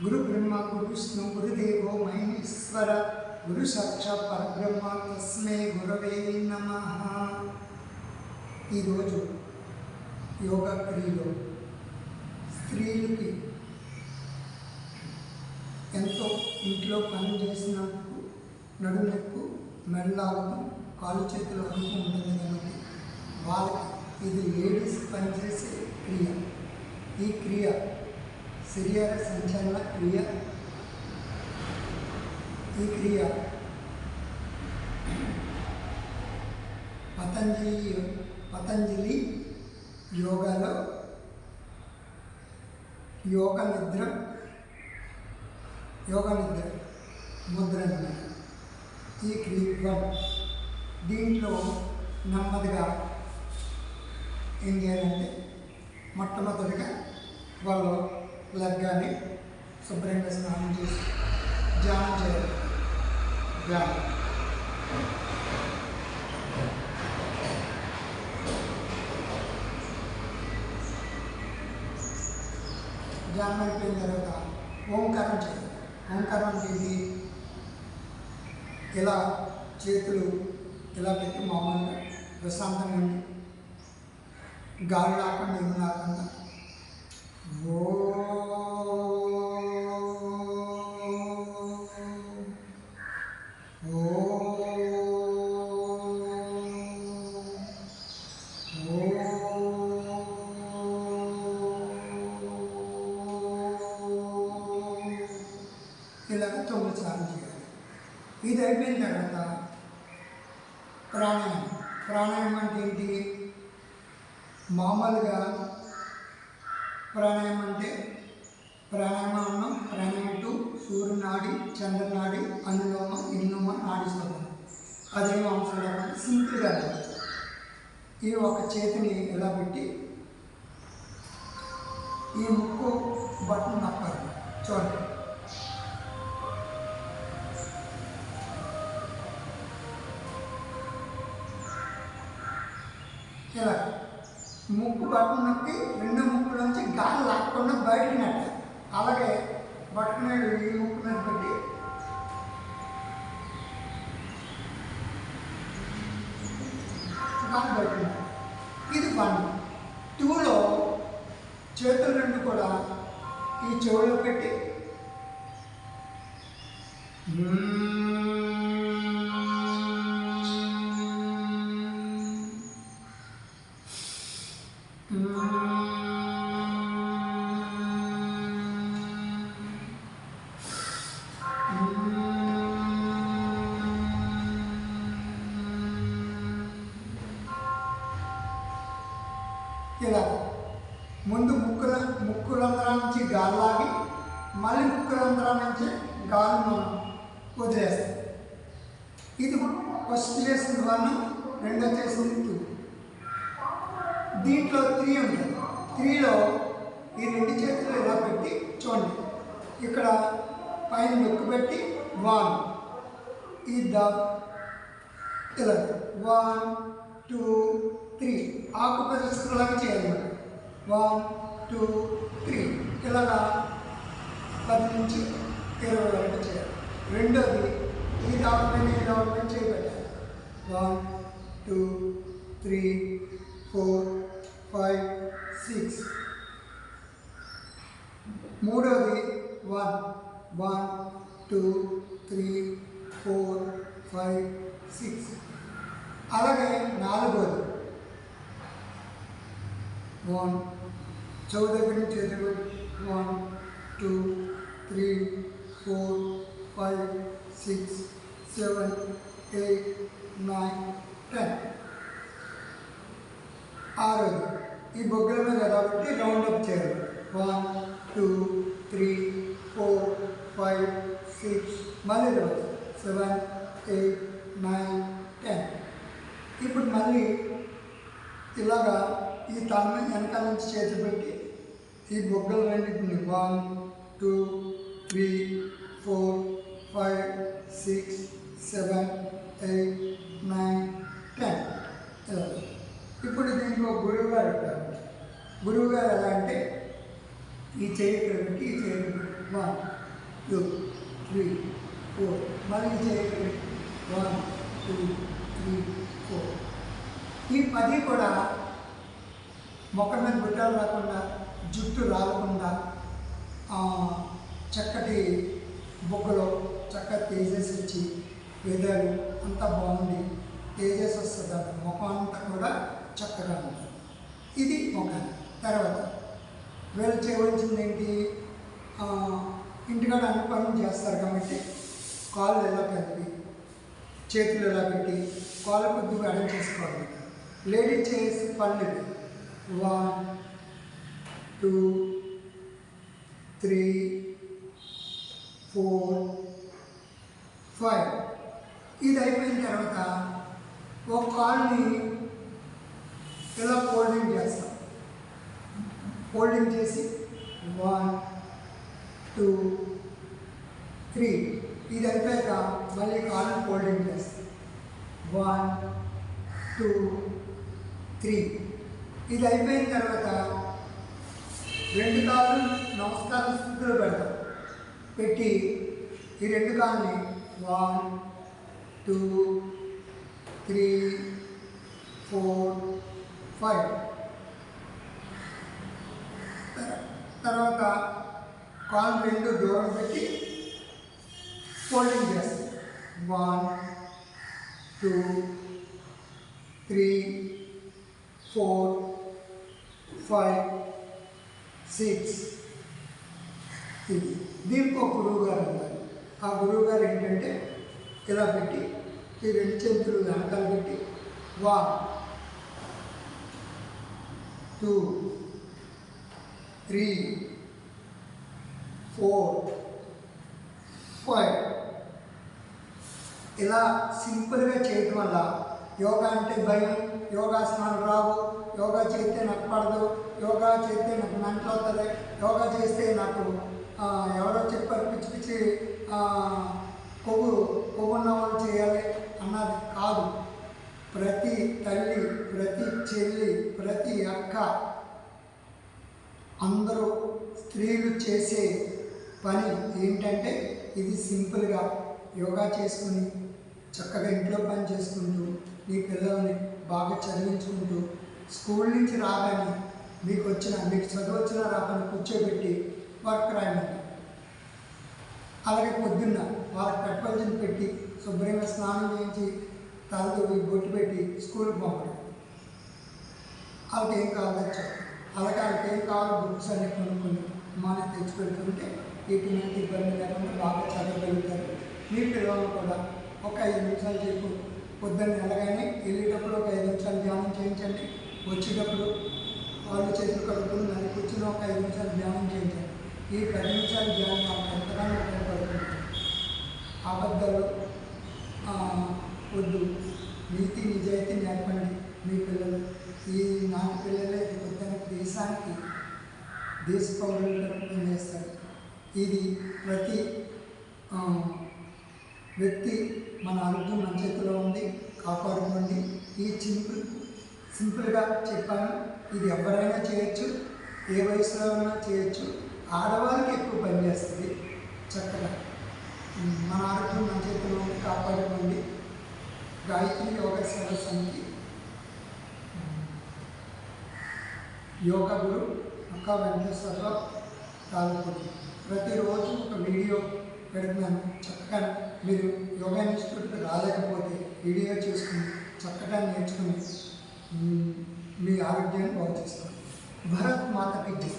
గురు బ్రహ్మ గురు విష్ణు గురుదేవో మహేశ్వర గురు సాక్షాత్ పరబ్రహ్మ తస్మై గురవే నమః. ఈరోజు యోగా క్రియలో స్త్రీలకి ఎంతో ఇంట్లో పని చేసినప్పుడు నడునొప్పు, మెడలాగడం, కాలు చేతులు అడుగు ఉంటుంది కనుక వాళ్ళకి ఇది లేడీస్ పనిచేసే క్రియ. ఈ క్రియ శరీర సంచలన క్రియ. ఈ క్రియ పతంజలి యోగాలో యోగ నిద్ర ముద్ర అన్నమాట. ఈ క్రియ దీంట్లో నెమ్మదిగా ఏం చేయాలంటే మొట్టమొదటిగా వాళ్ళు లగ్గాన్ని శుభ్రంగా స్నానం చేసి ధ్యానం చేయాలి. ధ్యానం అయిపోయిన తర్వాత ఓంకారం చేయాలి. ఓంకారం అంటే ఇలా చేతులు ఇలా పెట్టి మామూలుగా ప్రశాంతంగా ఉండి గాలి రాకుండా ఏమి రాకుండా ఓ ఇలాగ 9 సార్లు చేయాలి. ఇది అయిపోయిన తర్వాత ప్రాణాయామం అంటే ఏంటి? మామూలుగా ప్రాణాయామం అంటే ప్రాణాయామం 2 సూర్యనాడి, చంద్రనాడి, అనులోమ విలోమ నాడి శ్వాస. అదేమో అవసరం లేకుండా సింపుల్గా ఈ ఒక చేతిని ఇలా పెట్టి ఈ ముక్కు బటన్ నొక్కాలి. చూడండి, ఇలా ముక్కు బటన్ నొక్కి రెండో ముక్కులోంచి గాలి లాక్కుండా బయటికి నెట్టాలి. అలాగే బట్టనేడు ఈ ముక్కు మీద పెట్టి గాలి బయట. ఇది 1. 2లో చేతులు 2 కూడా ఈ చెవులో పెట్టి ఇలా ముందు ముక్కు రంధ్రాల నుంచి గాలి లాగి మళ్ళీ ముక్కు రంధ్రాల నుంచి గాలి మనం వదిలేస్తాం. ఇది ఫస్ట్ చేసింది 1, రెండో చేసింది 2. దీంట్లో 3 ఉంటుంది. 3లో ఈ 2 చేతులు ఇలా పెట్టి చూడండి, ఇక్కడ పైన నొక్కు పెట్టి 1 ఇలా 1 2 3 ఆకుపచ్చలాగా చేయాలి. 1 2 3 ఇలాగా 10 నుంచి 20 వరకు చేయాలి. రెండోది ఈ దాటిపైన ఈ దాటిపైన చేయబెట్టాలి. 1 2 3 4 5 6. మూడోది 1 2 3 4 5 6. అలాగే నాలుగోది 1 చెవు దగ్గర నుంచి చేతులు 1 2 3 4 5 6 7 8 9 10. ఆరోది ఈ బొగ్గల మీద కాబట్టి రౌండ్ అప్ చేయాలి. 1 2 3 4 5 6 మళ్ళీ 7 8 9 10. ఇప్పుడు మళ్ళీ ఇలాగా ఈ తల వెనకాల నుంచి చేతి పెట్టి ఈ బొగ్గలు రెండింటిని 1 2 3 4 5 6 7 8 9 10 ఇలా. ఇప్పుడు దీంట్లో గురువుగారు ఉంటారు. గురువుగారు ఎలా అంటే ఈ చేయి ఇక్కడ పెట్టి ఈ చేయి 1 2 3 4 మళ్ళీ చేయండి 1 2 3 4. ఈ 10 కూడా మొక్క మీద గుడ్డలు రాకుండా, జుట్టు రాకుండా, చక్కటి బొగ్గలో చక్కగా తేజస్ ఇచ్చి వెదరు అంతా బాగుండి తేజస్ వస్తుంది. ముఖం అంతా కూడా చక్కగా ఉంటుంది. ఇది మొఖాన్ని. తర్వాత వీళ్ళు చేయవలసింది ఏంటి, ఇంటికాడ అన్ని పనులు చేస్తారు కాబట్టి కాళ్ళు ఎలా కలిపి చేతులు ఎలా పెట్టి కాళ్ళు కొద్దిగా అడం చేసుకోవాలి. లేడీస్ చేసే పనులు 1 2 3 4 5. ఇది అయిపోయిన తర్వాత ఒక కాల్ని ఇలా ఫోల్డింగ్ చేస్తాం. ఫోల్డింగ్ చేసి 1 2 3. ఇది అయిపోయాక మళ్ళీ కాల్ని ఫోల్డింగ్ చేస్తాం. 1 2 3. ఇది అయిపోయిన తర్వాత 2 కాళ్ళు నమస్కారం స్థితిలో పెడతాం. పెట్టి ఈ 2 కాళ్ళని 1 2 3 4 5. తర్వాత కాళ్ళు 2 దూరం పెట్టి ఫోల్డింగ్ చేస్తాం. 1 2 3 4 5 6. ఇది దీనికి ఒక గురువు గారు ఉన్నారు. ఆ గురువు గారు ఏంటంటే ఇలా పెట్టి ఈ 2 చేతులు వెనకాల పెట్టి 1 2 3 4 5 ఇలా సింపుల్గా చేయడం వల్ల యోగా అంటే భయం, యోగాసనాలు రావు, యోగా చేస్తే నాకు పడదు, యోగా చేస్తే నాకు మెంటల్ అవుతుంది, యోగా చేస్తే నాకు ఎవరో చెప్పారు పిచ్చి పిచ్చి కొవ్వున్న వాళ్ళు చేయాలి అన్నది కాదు. ప్రతి తల్లి, ప్రతి చెల్లి, ప్రతి అక్క, అందరూ స్త్రీలు చేసే పని ఏంటంటే ఇది సింపుల్గా యోగా చేసుకుని చక్కగా ఇంట్లో పని చేసుకుంటూ మీ పిల్లల్ని బాగా చదివించుకుంటూ స్కూల్ నుంచి రాగానే మీకు చదువు వచ్చినా రాగానే కూర్చోబెట్టి వర్క్ రాయమండి. అలాగే పొద్దున్న వాళ్ళకి పెట్టవలసిన పెట్టి శుభ్రంగా స్నానం చేయించి తలతో బొట్టు పెట్టి స్కూల్కి పంపడం. వాళ్ళకి ఏం కావాలో చెప్పండి. అలాగే వాళ్ళకి ఏం కావాలో బుక్స్ అన్ని కొనుక్కొని మనకి తెచ్చి పెడుతుంటే ఎటువంటి ఇబ్బంది లేకుండా బాగా చదవగలుగుతారు. మీ పిల్లలు కూడా ఒక 5 నిమిషాలు చెప్పు. పొద్దున్న ఎలాగైనా వెళ్ళేటప్పుడు ఒక 5 నిమిషాలు ధ్యానం చేయించండి. వచ్చేటప్పుడు వాళ్ళు చేతులు కడుక్కుని మళ్ళీ కూర్చుని ఒక 5 నిమిషాలు ధ్యానం చేయించండి. ఈ 10 నిమిషాలు ధ్యానం మాకు ఎంతగానో ఉపయోగపడుతుంది. అబద్ధాలు వద్దు, నీతి నిజాయితీ నేర్పండి మీ పిల్లలు. ఈ నాటి పిల్లలే పొద్దున్న దేశానికి దేశ పౌరులు పనిచేస్తారు. ఇది ప్రతి వ్యక్తి మన ఆరోగ్యం మన చేతిలో ఉంది, కాపాడుకోండి. ఈ సింపుల్గా చెప్పాను. ఇది ఎవరైనా చేయొచ్చు, ఏ వయసులో అయినా చేయొచ్చు. ఆడవాళ్ళకి ఎక్కువ పనిచేస్తుంది. చక్కగా మన ఆరోగ్యం మన చేతిలో ఉంది, కాపాడుకోండి. గాయత్రి యోగా సేవ సమితి యోగా గురు అక్క వెంకటేశ్వరరావు తాలూపూడి. ప్రతిరోజు ఒక వీడియో పెడుతున్నాను. చక్కగా మీరు యోగా ఇన్స్టిట్యూట్కి రాలేకపోతే వీడియో చూసుకుని చక్కగా నేర్చుకుని మీ ఆరోగ్యాన్ని బాగు చేసుకోండి. భారత్ మాతకి జై.